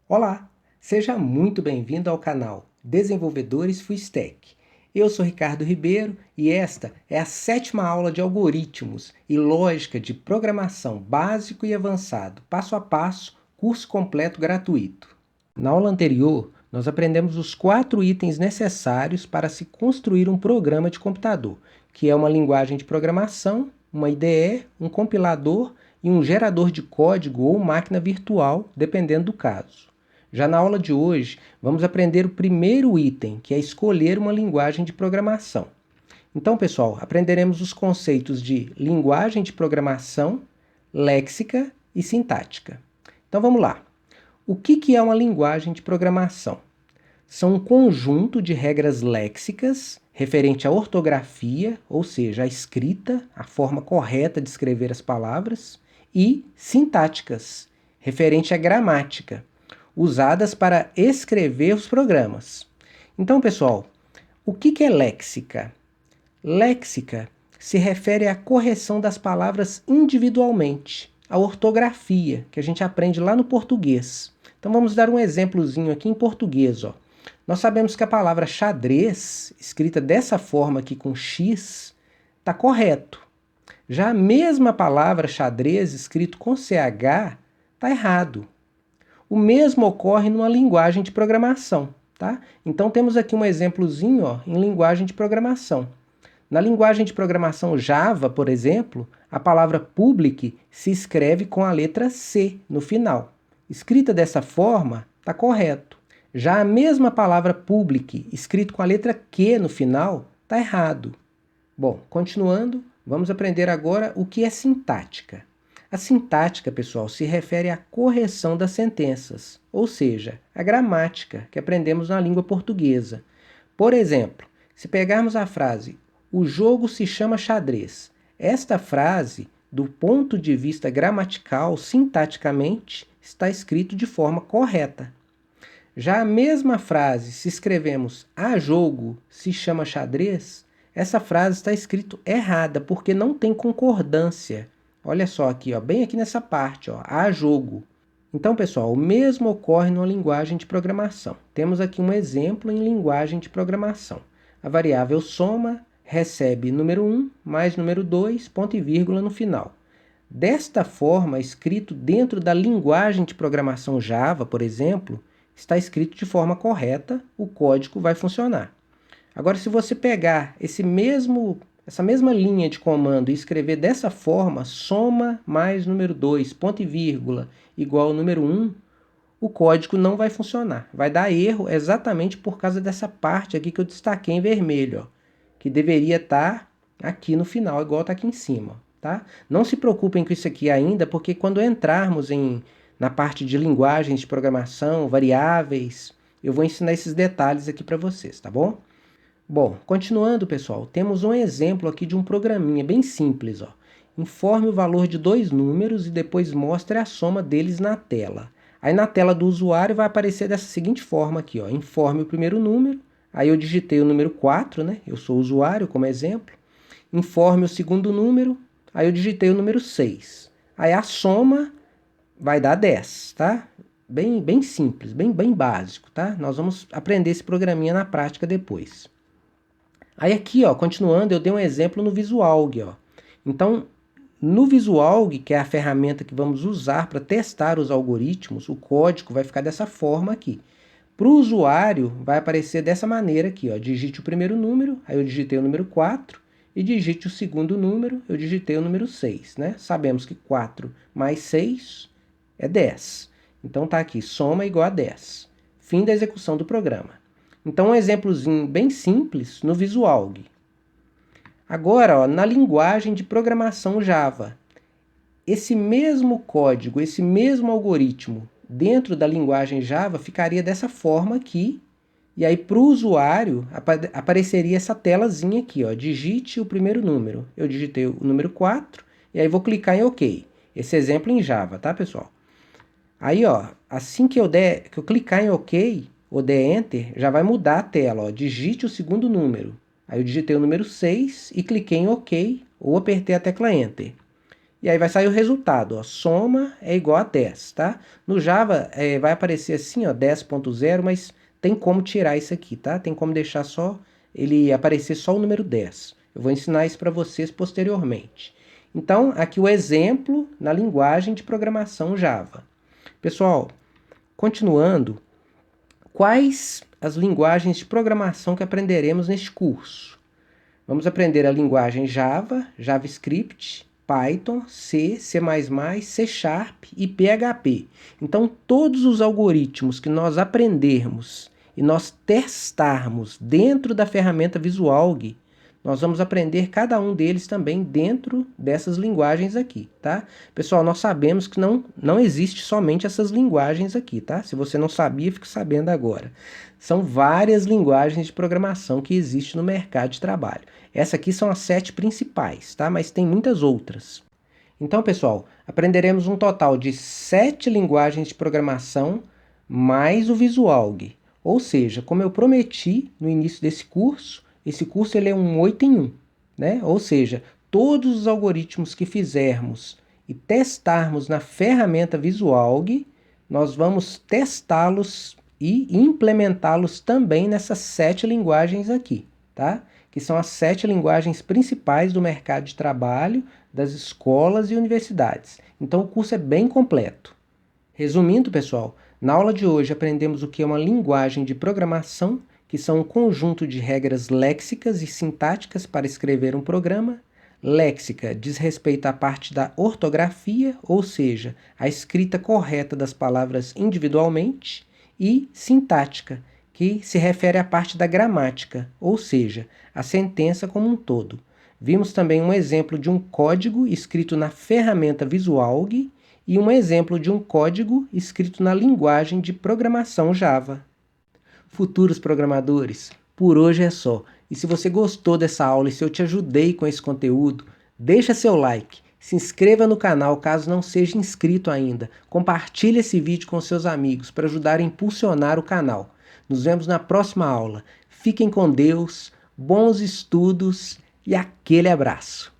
Olá, seja muito bem-vindo ao canal Desenvolvedores Full Stack. Eu sou Ricardo Ribeiro e esta é a 7ª aula de algoritmos e lógica de programação básico e avançado, passo a passo, curso completo gratuito. Na aula anterior, nós aprendemos os 4 itens necessários para se construir um programa de computador, que é uma linguagem de programação, uma IDE, um compilador e um gerador de código ou máquina virtual, dependendo do caso. Já na aula de hoje, vamos aprender o primeiro item, que é escolher uma linguagem de programação. Então, pessoal, aprenderemos os conceitos de linguagem de programação, léxica e sintática. Então, vamos lá. O que é uma linguagem de programação? São um conjunto de regras léxicas referente à ortografia, ou seja, a escrita, a forma correta de escrever as palavras, e sintáticas, referente à gramática, usadas para escrever os programas. Então, pessoal, o que é léxica? Léxica se refere à correção das palavras individualmente, a ortografia, que a gente aprende lá no português. Então, vamos dar um exemplozinho aqui em português. Nós sabemos que a palavra xadrez, escrita dessa forma aqui com X, está correto. Já a mesma palavra xadrez, escrito com CH, está errado. O mesmo ocorre numa linguagem de programação, tá? Então temos aqui um exemplozinho em linguagem de programação. Na linguagem de programação Java, por exemplo, a palavra public se escreve com a letra C no final. Escrita dessa forma, está correto. Já a mesma palavra public, escrito com a letra Q no final, está errado. Bom, continuando, vamos aprender agora o que é sintática. A sintática, pessoal, se refere à correção das sentenças, ou seja, a gramática que aprendemos na língua portuguesa. Por exemplo, se pegarmos a frase "o jogo se chama xadrez", esta frase, do ponto de vista gramatical, sintaticamente, está escrito de forma correta. Já a mesma frase, se escrevemos "a jogo se chama xadrez", essa frase está escrito errada, porque não tem concordância. Olha só aqui, bem aqui nessa parte, "a jogo". Então, pessoal, o mesmo ocorre numa linguagem de programação. Temos aqui um exemplo em linguagem de programação. A variável soma recebe número 1 mais número 2, ponto e vírgula no final. Desta forma, escrito dentro da linguagem de programação Java, por exemplo, está escrito de forma correta, o código vai funcionar. Agora, se você pegar essa mesma linha de comando e escrever dessa forma, soma mais número 2, ponto e vírgula, igual ao número 1, o código não vai funcionar. Vai dar erro exatamente por causa dessa parte aqui que eu destaquei em vermelho, que deveria estar aqui no final, igual está aqui em cima. Tá? Não se preocupem com isso aqui ainda, porque quando entrarmos na parte de linguagens de programação, variáveis, eu vou ensinar esses detalhes aqui para vocês, tá bom? Bom, continuando, pessoal, temos um exemplo aqui de um programinha bem simples. Informe o valor de 2 números e depois mostre a soma deles na tela. Aí na tela do usuário vai aparecer dessa seguinte forma aqui. Informe o primeiro número, aí eu digitei o número 4, né? Eu sou o usuário como exemplo. Informe o segundo número, aí eu digitei o número 6. Aí a soma vai dar 10, tá? Bem simples, bem básico, tá? Nós vamos aprender esse programinha na prática depois. Aí aqui, continuando, eu dei um exemplo no Visualg. Então, no Visualg, que é a ferramenta que vamos usar para testar os algoritmos, o código vai ficar dessa forma aqui. Para o usuário, vai aparecer dessa maneira aqui. Digite o primeiro número, aí eu digitei o número 4, e digite o segundo número, eu digitei o número 6. Né? Sabemos que 4 mais 6 é 10. Então está aqui, soma igual a 10. Fim da execução do programa. Então, um exemplozinho bem simples no Visualg. Agora, na linguagem de programação Java, esse mesmo código, esse mesmo algoritmo, dentro da linguagem Java, ficaria dessa forma aqui. E aí, para o usuário, apareceria essa telazinha aqui. Digite o primeiro número. Eu digitei o número 4, e aí vou clicar em OK. Esse exemplo em Java, tá, pessoal? Aí, assim que eu clicar em OK, ou der Enter, já vai mudar a tela. Digite o segundo número. Aí eu digitei o número 6 e cliquei em OK ou apertei a tecla Enter. E aí vai sair o resultado, ó, soma é igual a 10, tá? No Java vai aparecer assim, ó, 10.0, mas tem como tirar isso aqui, tá? Tem como deixar só, ele aparecer só o número 10. Eu vou ensinar isso para vocês posteriormente. Então, aqui o exemplo na linguagem de programação Java. Pessoal, continuando, quais as linguagens de programação que aprenderemos neste curso? Vamos aprender a linguagem Java, JavaScript, Python, C, C++, C Sharp e PHP. Então, todos os algoritmos que nós aprendermos e nós testarmos dentro da ferramenta Visualg, nós vamos aprender cada um deles também dentro dessas linguagens aqui, tá? Pessoal, nós sabemos que não existe somente essas linguagens aqui, tá? Se você não sabia, fique sabendo agora. São várias linguagens de programação que existem no mercado de trabalho. Essas aqui são as 7 principais, tá? Mas tem muitas outras. Então, pessoal, aprenderemos um total de 7 linguagens de programação mais o Visualg. Ou seja, como eu prometi no início desse curso, esse curso ele é um 8 em 1, né? Ou seja, todos os algoritmos que fizermos e testarmos na ferramenta Visualg, nós vamos testá-los e implementá-los também nessas 7 linguagens aqui, tá? Que são as 7 linguagens principais do mercado de trabalho, das escolas e universidades. Então o curso é bem completo. Resumindo, pessoal, na aula de hoje aprendemos o que é uma linguagem de programação, que são um conjunto de regras léxicas e sintáticas para escrever um programa. Léxica diz respeito à parte da ortografia, ou seja, a escrita correta das palavras individualmente, e sintática, que se refere à parte da gramática, ou seja, a sentença como um todo. Vimos também um exemplo de um código escrito na ferramenta Visualg e um exemplo de um código escrito na linguagem de programação Java. Futuros programadores, por hoje é só. E se você gostou dessa aula e se eu te ajudei com esse conteúdo, deixa seu like, se inscreva no canal caso não seja inscrito ainda, compartilhe esse vídeo com seus amigos para ajudar a impulsionar o canal. Nos vemos na próxima aula. Fiquem com Deus, bons estudos e aquele abraço!